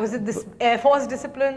Was it this Air Force discipline?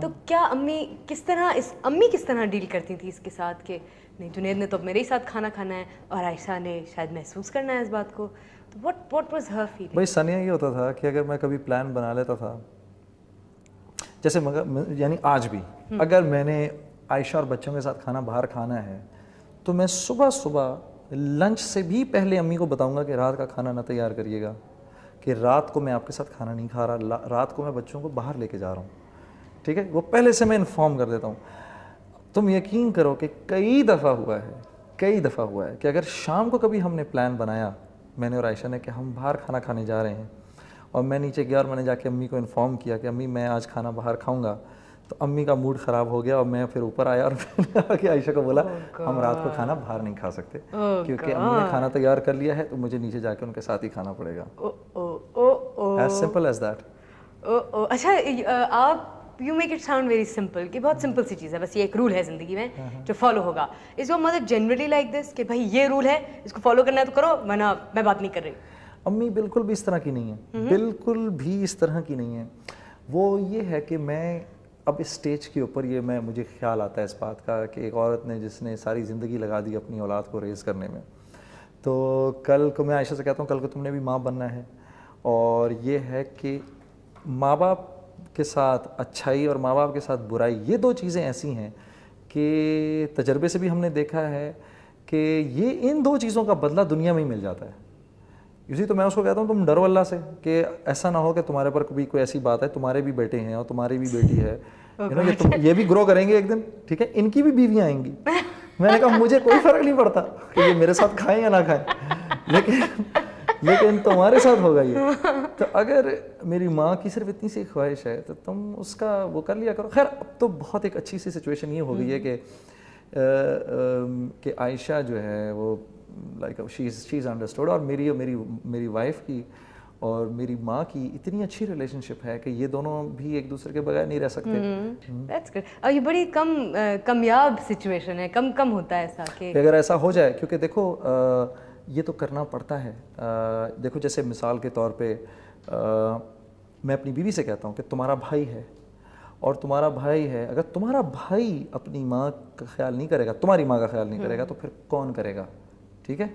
تو کیا امی کس طرح ڈیل کرتی تھی اس کے ساتھ کہ نہیں جنید نے تو میرے ہی ساتھ کھانا کھانا ہے اور عائشہ نے شاید محسوس کرنا ہے اس بات کو, تو what was her feeling؟ بھائی ثانیہ یہ ہوتا تھا کہ اگر میں کبھی پلان بنا لیتا تھا, جیسے یعنی آج بھی اگر میں نے عائشہ اور بچوں کے ساتھ کھانا باہر کھانا ہے تو میں صبح لنچ سے بھی پہلے امی کو بتاؤں گا کہ رات کا کھانا نہ تیار کریے گا, کہ رات کو میں آپ کے ساتھ کھانا نہیں کھا رہا, رات کو میں بچوں کو باہر لے کے جا رہا ہوں, ٹھیک ہے, وہ پہلے سے میں انفارم کر دیتا ہوں. تم یقین کرو کہ کئی دفعہ ہوا ہے کہ اگر شام کو کبھی ہم نے پلان بنایا میں نے اور عائشہ نے کہ ہم باہر کھانا کھانے جا رہے ہیں, اور میں نیچے گیا اور میں نے جا کے امی کو انفارم کیا کہ امی میں آج کھانا باہر کھاؤں گا, تو امی کا موڈ خراب ہو گیا اور میں پھر اوپر آیا اور میں نے کہ عائشہ کو بولا ہم رات کو کھانا باہر نہیں کھا سکتے کیونکہ امی نے کھانا تیار کر لیا ہے تو مجھے نیچے جا کے ان کے ساتھ ہی کھانا پڑے گا. As simple as that. اچھا آپ you make it sound very simple کہ بہت سمپل سی چیز ہے, بس یہ ایک رول ہے زندگی میں جو فالو ہوگا. Is your mother generally like this کہ بھائی یہ رول ہے اس کو فالو کرنا ہے تو کرو ورنہ میں بات نہیں کر رہی؟ امی بالکل بھی اس طرح کی نہیں ہے, بالکل بھی اس طرح کی نہیں ہے. وہ یہ ہے کہ میں اب اس سٹیج کے اوپر یہ مجھے خیال آتا ہے اس بات کا کہ ایک عورت نے جس نے ساری زندگی لگا دی اپنی اولاد کو ریز کرنے میں, تو کل کو میں عائشہ سے کہتا ہوں کل کو تم نے بھی ماں بننا ہے, اور یہ ہے کہ ماں باپ کے ساتھ اچھائی اور ماں باپ کے ساتھ برائی یہ دو چیزیں ایسی ہیں کہ تجربے سے بھی ہم نے دیکھا ہے کہ یہ ان دو چیزوں کا بدلہ دنیا میں ہی مل جاتا ہے. اسی تو میں اس کو کہتا ہوں تم ڈرو اللہ سے کہ ایسا نہ ہو کہ تمہارے پر کبھی کوئی ایسی بات ہے, تمہارے بھی بیٹے ہیں اور تمہاری بھی بیٹی ہے, یہ بھی گرو کریں گے ایک دن, ٹھیک ہے, ان کی بھی بیویاں آئیں گی. میں نے کہا مجھے کوئی فرق نہیں پڑتا کہ یہ میرے ساتھ کھائیں یا نہ کھائیں, لیکن تمہارے ساتھ ہوگا یہ. تو اگر میری ماں کی صرف اتنی سی خواہش ہے تو تم اس کا وہ کر لیا کرو. خیر اب تو بہت ایک اچھی سی سچویشن یہ ہو گئی ہے کہ عائشہ جو ہے وہ لائک شی از انڈرسٹوڈ, اور میری وائف کی اور میری ماں کی اتنی اچھی ریلیشن شپ ہے کہ یہ دونوں بھی ایک دوسرے کے بغیر نہیں رہ سکتے. That's good. اور یہ بڑی کمیاب سچویشن ہے, کم ہوتا ہے ایسا کہ اگر ایسا ہو جائے, کیونکہ دیکھو یہ تو کرنا پڑتا ہے. دیکھو جیسے مثال کے طور پہ میں اپنی بیوی سے کہتا ہوں کہ تمہارا بھائی ہے اور تمہارا بھائی ہے, اگر تمہارا بھائی اپنی ماں کا خیال نہیں کرے گا, تمہاری ماں کا خیال نہیں کرے گا, تو پھر کون کرے گا, ٹھیک ہے.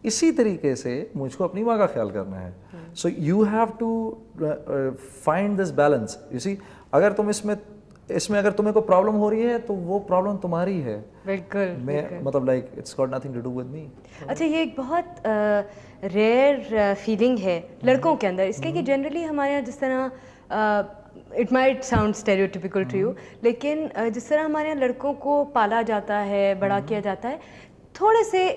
اسی طریقے سے مجھ کو اپنی ماں کا خیال کرنا ہے. So you have to find this balance. You see اگر تم اس میں اگر تمہیں کوئی پرابلم ہو رہی ہے تو وہ پرابلم تمہاری ہے, بالکل میں مطلب like it's got nothing to do with me. اچھا یہ ایک بہت ریئر فیلنگ ہے لڑکوں کے اندر, اس لیے کہ جنرلی ہمارے یہاں جس طرح it might sound stereotypical to you, لیکن جس طرح ہمارے یہاں لڑکوں کو پالا جاتا ہے, بڑا کیا جاتا ہے, تھوڑے سے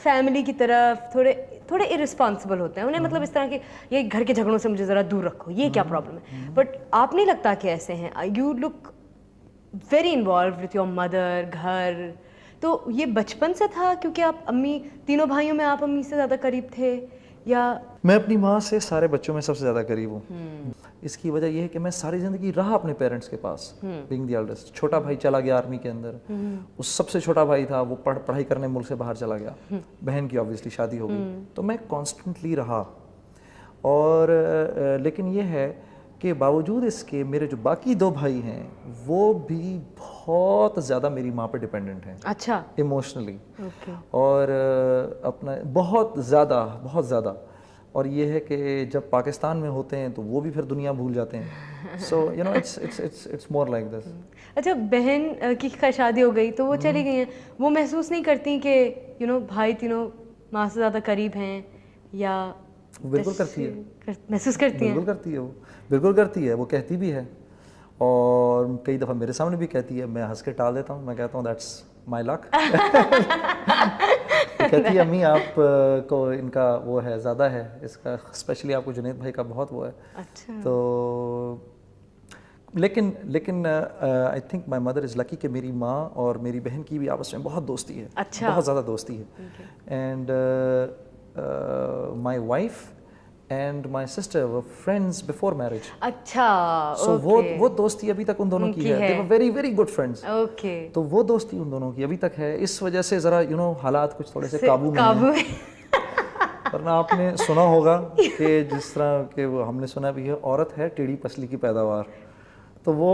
فیملی کی طرف تھوڑے ارسپانسبل ہوتے ہیں. انہیں مطلب اس طرح کہ یہ گھر کے جھگڑوں سے مجھے ذرا دور رکھو, یہ کیا پرابلم ہے. بٹ آپ نہیں لگتا کہ ایسے ہیں, you look very involved with your mother, گھر. تو یہ بچپن سے تھا کیونکہ آپ امی تینوں بھائیوں میں آپ امی سے زیادہ قریب تھے, یا میں اپنی ماں سے سارے بچوں میں سب سے زیادہ قریب ہوں. اس کی وجہ یہ ہے کہ میں ساری زندگی رہا اپنے پیرنٹس کے پاس, بینگ دی ایلڈسٹ. چھوٹا بھائی چلا گیا آرمی کے اندر, اس سب سے چھوٹا بھائی تھا وہ پڑھائی کرنے ملک سے باہر چلا گیا, بہن کی آبویسلی شادی ہو گئی, تو میں کانسٹنٹلی رہا. اور لیکن یہ ہے کہ باوجود اس کے میرے جو باقی دو بھائی ہیں وہ بھی بہت زیادہ میری ماں پہ ڈپینڈنٹ ہیں. اچھا ایموشنلی, اور اپنا بہت زیادہ. اور یہ ہے کہ جب پاکستان میں ہوتے ہیں تو وہ بھی پھر دنیا بھول جاتے ہیں. So you know it's more like this. اچھا بہن کی شادی ہو گئی تو وہ چلی گئی ہیں, وہ محسوس نہیں کرتی کہ یو نو بھائی تینوں ماں سے زیادہ قریب ہیں, یا بالکل کرتی ہے, محسوس کرتی ہیں؟ بالکل کرتی ہے, وہ بالکل کرتی ہے, وہ کہتی بھی ہے, اور کئی دفعہ میرے سامنے بھی کہتی ہے. میں ہنس کے ٹال دیتا ہوں, میں کہتا ہوں دیٹس مائی لک. کہتی ہے امی آپ کو ان کا وہ ہے زیادہ ہے, اس کا اسپیشلی آپ کو جنید بھائی کا بہت وہ ہے. تو لیکن I think my mother is لکی کہ میری ماں اور میری بہن کی بھی آپس میں بہت دوستی ہے, بہت زیادہ دوستی ہے. And my wife and my sister were friends before marriage. اچھا, سو وہ دوستی ابھی تک ان دونوں کی ہے. They were very very good friends. Okay, تو وہ دوستی ان دونوں کی ابھی تک ہے. اس وجہ سے ذرا یو نو حالات کچھ تھوڑے سے قابو میں ہیں. ورنہ آپ نے سنا ہوگا کہ جس طرح کہ وہ ہم نے سنا بھی ہے, عورت ہے ٹیڑھی پسلی کی پیداوار. تو وہ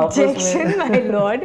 objection my lord.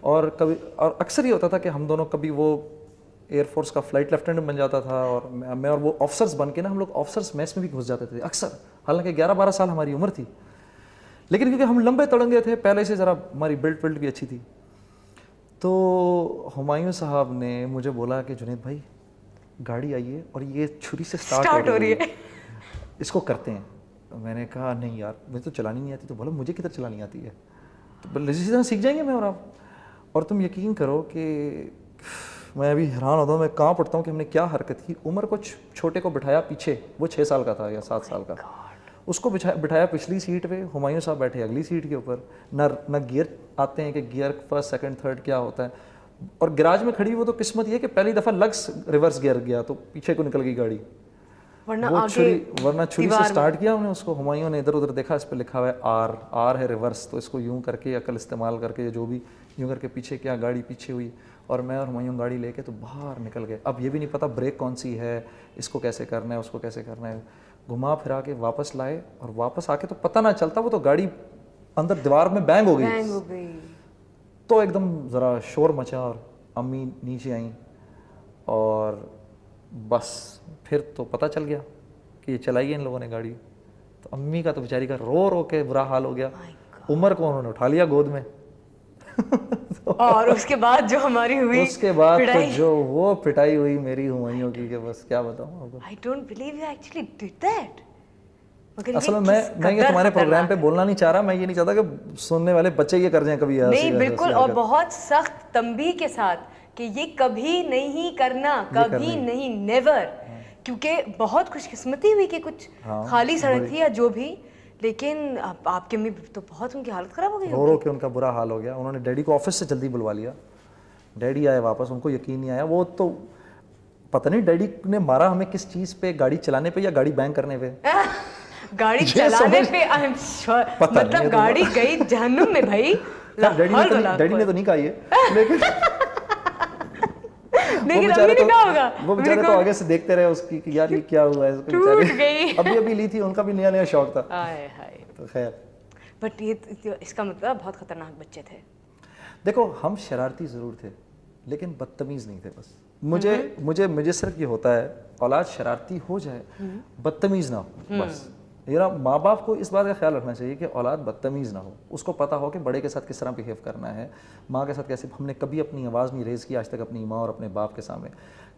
اور کبھی اور اکثر یہ ہوتا تھا کہ ہم دونوں کبھی وہ ایئر فورس کا فلائٹ لیفٹیننٹ بن جاتا تھا اور میں اور وہ آفسرز بن کے نا ہم لوگ آفسرز میس میں بھی گھس جاتے تھے اکثر, حالانکہ 11-12 سال ہماری عمر تھی, لیکن کیونکہ ہم لمبے تڑنگے تھے پہلے سے, ذرا ہماری بلڈ بھی اچھی تھی. تو ہمایوں صاحب نے مجھے بولا کہ جنید بھائی گاڑی آئی ہے اور یہ چھری سے سٹارٹ ہو رہی ہے, اس کو کرتے ہیں. میں نے کہا نہیں یار مجھے تو چلانی نہیں آتی. تو بولا مجھے کدھر چلانی آتی ہے, تو اسی طرح سیکھ جائیں گے میں اور آپ. اور تم یقین کرو کہ میں ابھی حیران ہوتا ہوں, میں کہاں پڑھتا ہوں کہ ہم نے کیا حرکت کی. عمر کو چھوٹے کو بٹھایا پیچھے, وہ 6 سال کا تھا یا 7 سال کا, اس کو بٹھایا پچھلی سیٹ پہ, ہمایوں صاحب بیٹھے اگلی سیٹ کے اوپر. نہ گیئر آتے ہیں کہ گیئر فرسٹ سیکنڈ تھرڈ کیا ہوتا ہے, اور گراج میں کھڑی وہ تو قسمت یہ کہ پہلی دفعہ لگس ریورس گیئر گیا تو پیچھے کو نکل گئی گاڑی, ورنہ چھری سے سٹارٹ کیا ہم نے اس کو. ہمایوں نے ادھر ادھر دیکھا, اس پہ لکھا ہوا ہے آر ہے ریورس, تو اس کو یوں کر کے عقل استعمال کر کے جو بھی یوں کر کے پیچھے کیا, گاڑی پیچھے ہوئی اور میں اور ہمایوں گاڑی لے کے تو باہر نکل گئے. اب یہ بھی نہیں پتا بریک کون سی ہے, اس کو کیسے کرنا ہے, اس کو کیسے کرنا ہے. گھما پھرا کے واپس لائے, اور واپس آ کے تو پتہ نہ چلتا وہ تو گاڑی اندر دیوار میں بینگ ہو گئی. تو ایک دم ذرا شور مچا اور امی نیچے آئیں, اور بس پھر تو پتہ چل گیا کہ یہ چلائی ہے ان لوگوں نے گاڑی. تو امی کا تو بیچاری کا رو رو کے برا حال ہو گیا. عمر کو انہوں نے اٹھا لیا گود میں, اور اس کے بعد جو ہماری ہوئی, اس کے بعد تو جو وہ پٹائی ہوئی میری ہمایوں کی کہ بس کیا بتاؤں آپ کو. I don't believe you actually did that. اصل میں یہ تمہارے پروگرام پہ بولنا نہیں چاہ رہا, میں یہ نہیں چاہتا کہ سننے والے بچے یہ کر جائیں کبھی. نہیں بالکل, اور بہت سخت تنبیہ کے ساتھ کہ یہ کبھی نہیں کرنا, کبھی نہیں, نیور. کیونکہ بہت خوش قسمتی ہوئی کہ کچھ خالی سڑک تھی یا جو بھی, لیکن آپ کی امی تو بہت, ان کی حالت خراب ہو گئی, رو رو کے ان کا برا حال ہو گیا. انہوں نے ڈیڈی کو آفس سے جلدی بلوا لیا. ڈیڈی آئے واپس, ان کو یقین نہیں آیا. وہ تو پتہ نہیں ڈیڈی نے مارا ہمیں کس چیز پہ, گاڑی چلانے پہ یا گاڑی بینک کرنے پہ. گاڑی چلانے پہ آئی ایم شیور, مطلب گاڑی گئی جہنم میں بھائی. ڈیڈی نے تو نہیں کہا یہ, لیکن وہ بیچارے تو آگے سے دیکھتے رہے اس کی کہ یار یہ کیا ہوا ہے اس کو. ابھی لی تھی, ان کا بھی نیا شوق تھا. تو خیر, بٹ یہ اس کا مطلب بہت خطرناک بچے تھے. دیکھو ہم شرارتی ضرور تھے لیکن بدتمیز نہیں تھے. بس مجھے صرف یہ ہوتا ہے اولاد شرارتی ہو جائے بدتمیز نہ ہو. بس ماں باپ کو اس بات کا خیال رکھنا چاہیے کہ اولاد بدتمیز نہ ہو, اس کو پتہ ہو کہ بڑے کے ساتھ کس طرح بیہیو کرنا ہے, ماں کے ساتھ کیسے. ہم نے کبھی اپنی آواز نہیں ریز کی آج تک اپنی ماں اور اپنے باپ کے سامنے,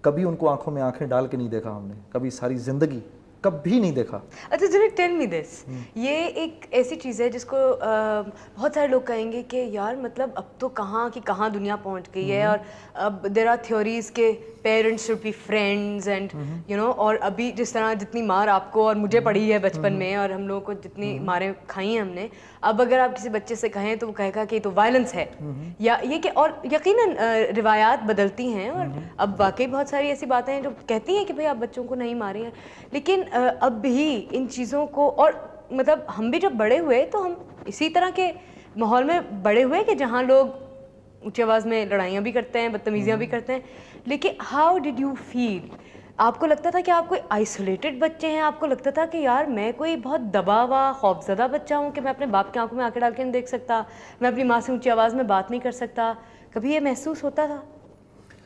کبھی ان کو آنکھوں میں آنکھیں ڈال کے نہیں دیکھا ہم نے, کبھی ساری زندگی کبھی نہیں دیکھا. اچھا جنید ٹیل می دس, یہ ایک ایسی چیز ہے جس کو بہت سارے لوگ کہیں گے کہ یار مطلب اب تو کہاں کی کہاں دنیا پہنچ گئی ہے, اور اب دیر آر تھیوریز کے parents should be friends and you know, اور ابھی جس طرح جتنی مار آپ کو اور مجھے پڑی ہے بچپن میں, اور ہم لوگوں کو جتنی ماریں کھائی ہیں ہم نے, اب اگر آپ کسی بچے سے کہیں تو وہ کہے گا کہ یہ تو وائلنس ہے, یا یہ کہ, اور یقیناً روایات بدلتی ہیں, اور اب واقعی بہت ساری ایسی باتیں ہیں جو کہتی ہیں کہ بھائی آپ بچوں کو نہیں مارے ہیں, لیکن اب بھی ان چیزوں کو, اور مطلب ہم بھی جب بڑے ہوئے تو ہم اسی طرح کے ماحول میں بڑے ہوئے کہ جہاں لوگ اونچی آواز میں لڑائیاں بھی کرتے ہیں, بدتمیزیاں بھی کرتے ہیں, لیکن ہاؤ ڈڈ یو فیل؟ آپ کو لگتا تھا کہ آپ کوئی آئسولیٹڈ بچے ہیں, آپ کو لگتا تھا کہ یار میں کوئی بہت دبا ہوا خوفزدہ بچہ ہوں کہ میں اپنے باپ کی آنکھوں میں آنکھیں ڈال کے نہیں دیکھ سکتا, میں اپنی ماں سے اونچی آواز میں بات نہیں کر سکتا؟ کبھی یہ محسوس ہوتا تھا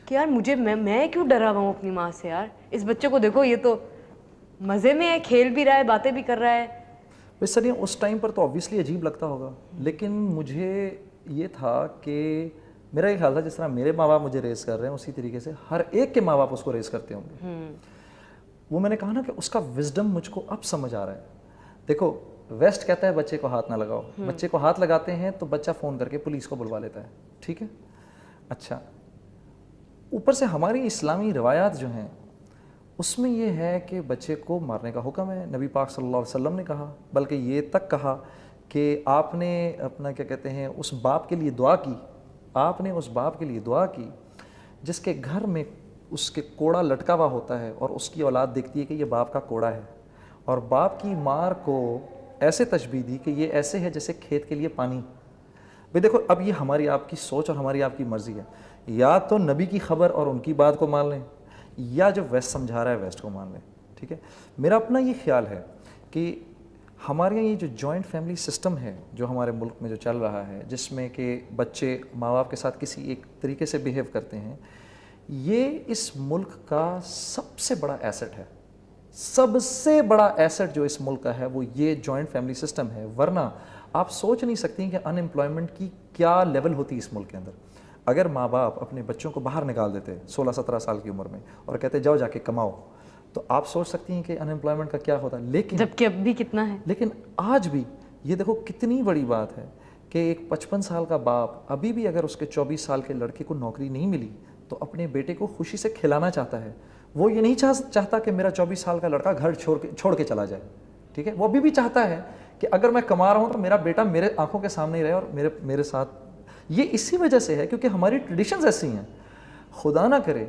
کہ یار مجھے میں کیوں ڈرا ہوا ہوں اپنی ماں سے, یار اس بچے کو دیکھو یہ تو مزے میں ہے, کھیل بھی رہا ہے, باتیں بھی کر رہا ہے. بس سر اس ٹائم پر تو آبویسلی عجیب لگتا ہوگا, لیکن مجھے یہ تھا کہ میرا یہ خیال تھا جس طرح میرے ماں باپ مجھے ریز کر رہے ہیں اسی طریقے سے ہر ایک کے ماں باپ اس کو ریز کرتے ہوں گے. وہ میں نے کہا نا کہ اس کا وزڈم مجھ کو اب سمجھ آ رہا ہے. دیکھو ویسٹ کہتا ہے بچے کو ہاتھ نہ لگاؤ, بچے کو ہاتھ لگاتے ہیں تو بچہ فون کر کے پولیس کو بلوا لیتا ہے, ٹھیک ہے. اچھا, اوپر سے ہماری اسلامی روایات جو ہیں اس میں یہ ہے کہ بچے کو مارنے کا حکم ہے. نبی پاک صلی اللہ علیہ وسلم نے کہا, بلکہ یہ تک کہا کہ آپ نے اپنا کیا کہتے ہیں اس باپ کے لیے دعا کی, آپ نے اس باپ کے لیے دعا کی جس کے گھر میں اس کے کوڑا لٹکا ہوا ہوتا ہے اور اس کی اولاد دیکھتی ہے کہ یہ باپ کا کوڑا ہے, اور باپ کی مار کو ایسے تشبیہ دی کہ یہ ایسے ہے جیسے کھیت کے لیے پانی. بھائی دیکھو اب یہ ہماری آپ کی سوچ اور ہماری آپ کی مرضی ہے, یا تو نبی کی خبر اور ان کی بات کو مان لیں, یا جو ویسٹ سمجھا رہا ہے ویسٹ کو مان لیں, ٹھیک ہے. میرا اپنا یہ خیال ہے کہ ہمارے یہاں یہ جو جوائنٹ فیملی سسٹم ہے جو ہمارے ملک میں جو چل رہا ہے، جس میں کہ بچے ماں باپ کے ساتھ کسی ایک طریقے سے بیہیو کرتے ہیں، یہ اس ملک کا سب سے بڑا ایسٹ ہے. سب سے بڑا ایسٹ جو اس ملک کا ہے وہ یہ جوائنٹ فیملی سسٹم ہے. ورنہ آپ سوچ نہیں سکتی کہ ان امپلائمنٹ کی کیا لیول ہوتی ہے اس ملک کے اندر. اگر ماں باپ اپنے بچوں کو باہر نکال دیتے 16-17 سال کی عمر میں اور کہتے جاؤ جا کے کماؤ، تو آپ سوچ سکتی ہیں کہ ان امپلائمنٹ کا کیا ہوتا. لیکن جبکہ اب بھی کتنا ہے. لیکن آج بھی یہ دیکھو کتنی بڑی بات ہے کہ ایک 55 سال کا باپ ابھی بھی اگر اس کے 24 سال کے لڑکے کو نوکری نہیں ملی تو اپنے بیٹے کو خوشی سے کھلانا چاہتا ہے. وہ یہ نہیں چاہتا کہ میرا 24 سال کا لڑکا گھر چھوڑ کے چلا جائے. ٹھیک ہے، وہ ابھی بھی چاہتا ہے کہ اگر میں کما رہا ہوں تو میرا بیٹا میرے آنکھوں کے سامنے ہی رہے اور میرے ساتھ. یہ اسی وجہ سے ہے کیونکہ ہماری ٹریڈیشنز ایسی ہیں. خدا نہ کرے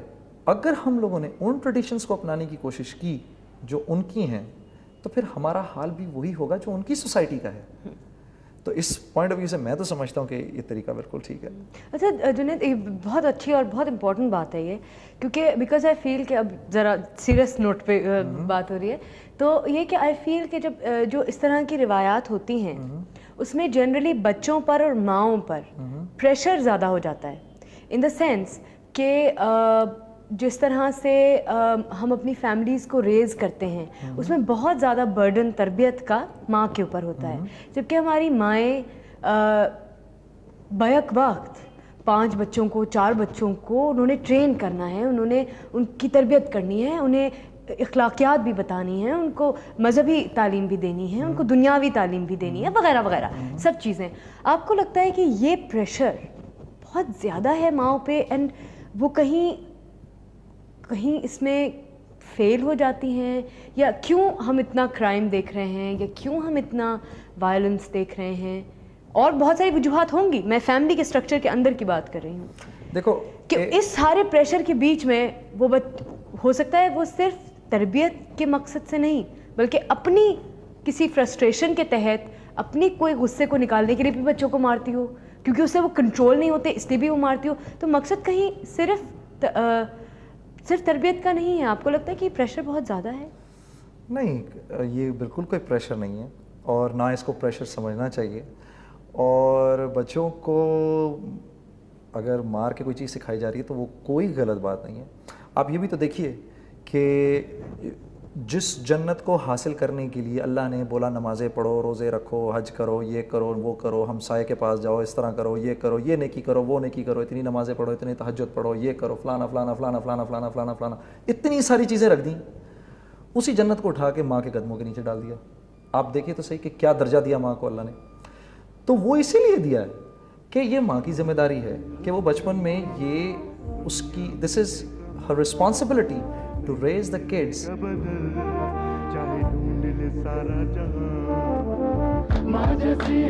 اگر ہم لوگوں نے ان ٹریڈیشنز کو اپنانے کی کوشش کی جو ان کی ہیں تو پھر ہمارا حال بھی وہی ہوگا جو ان کی سوسائٹی کا ہے. تو اس پوائنٹ آف ویو سے میں تو سمجھتا ہوں کہ یہ طریقہ بالکل ٹھیک ہے. اچھا جنید، بہت اچھی اور بہت امپورٹنٹ بات ہے یہ، کیونکہ بیکاز آئی فیل کہ اب ذرا سیریس نوٹ پہ بات ہو رہی ہے، تو یہ کہ آئی فیل کہ جب جو اس طرح کی روایات ہوتی ہیں اس میں جنرلی بچوں پر اور ماؤں پر پریشر زیادہ ہو جاتا ہے. ان دا سینس کہ جس طرح سے ہم اپنی فیملیز کو ریز کرتے ہیں اس میں بہت زیادہ برڈن تربیت کا ماں کے اوپر ہوتا ہے، جبکہ ہماری مائیں بیک وقت 5 بچوں کو 4 بچوں کو انہوں نے ٹرین کرنا ہے، انہوں نے ان کی تربیت کرنی ہے، انہیں اخلاقیات بھی بتانی ہیں، ان کو مذہبی تعلیم بھی دینی ہے، ان کو دنیاوی تعلیم بھی دینی ہے، وغیرہ وغیرہ سب چیزیں. آپ کو لگتا ہے کہ یہ پریشر بہت زیادہ ہے ماؤں پہ، اینڈ وہ کہیں اس میں فیل ہو جاتی ہیں، یا کیوں ہم اتنا کرائم دیکھ رہے ہیں، یا کیوں ہم اتنا وائلنس دیکھ رہے ہیں؟ اور بہت ساری وجوہات ہوں گی، میں فیملی کے اسٹرکچر کے اندر کی بات کر رہی ہوں. دیکھو کہ اس سارے پریشر کے بیچ میں وہ ہو سکتا ہے وہ صرف تربیت کے مقصد سے نہیں بلکہ اپنی کسی فرسٹریشن کے تحت اپنی کوئی غصے کو نکالنے کے لیے بھی بچوں کو مارتی ہو، کیونکہ اس سے وہ کنٹرول نہیں ہوتے اس لیے بھی وہ مارتی ہو. تو مقصد کہیں صرف تربیت کا نہیں ہے. آپ کو لگتا ہے کہ یہ پریشر بہت زیادہ ہے؟ نہیں، یہ بالکل کوئی پریشر نہیں ہے اور نہ اس کو پریشر سمجھنا چاہیے. اور بچوں کو اگر مار کے کوئی چیز سکھائی جا رہی ہے تو وہ کوئی غلط بات نہیں ہے. آپ یہ بھی تو دیکھیے کہ جس جنت کو حاصل کرنے کے لیے اللہ نے بولا نمازیں پڑھو، روزے رکھو، حج کرو، یہ کرو، وہ کرو، ہمسائے کے پاس جاؤ، اس طرح کرو، یہ نیکی کرو، وہ نیکی کرو، اتنی نمازیں پڑھو، اتنی تہجد پڑھو، یہ کرو، فلانا فلانا فلانا فلانا فلانا فلانا فلانا، اتنی ساری چیزیں رکھ دیں. اسی جنت کو اٹھا کے ماں کے قدموں کے نیچے ڈال دیا. آپ دیکھیے تو صحیح کہ کیا درجہ دیا ماں کو اللہ نے. تو وہ اسی لیے دیا ہے کہ یہ ماں کی ذمہ داری ہے کہ وہ بچپن میں یہ اس کی this is her responsibility to raise the kids. چاہے ڈھونڈ لے سارا جہاں ماں جیسی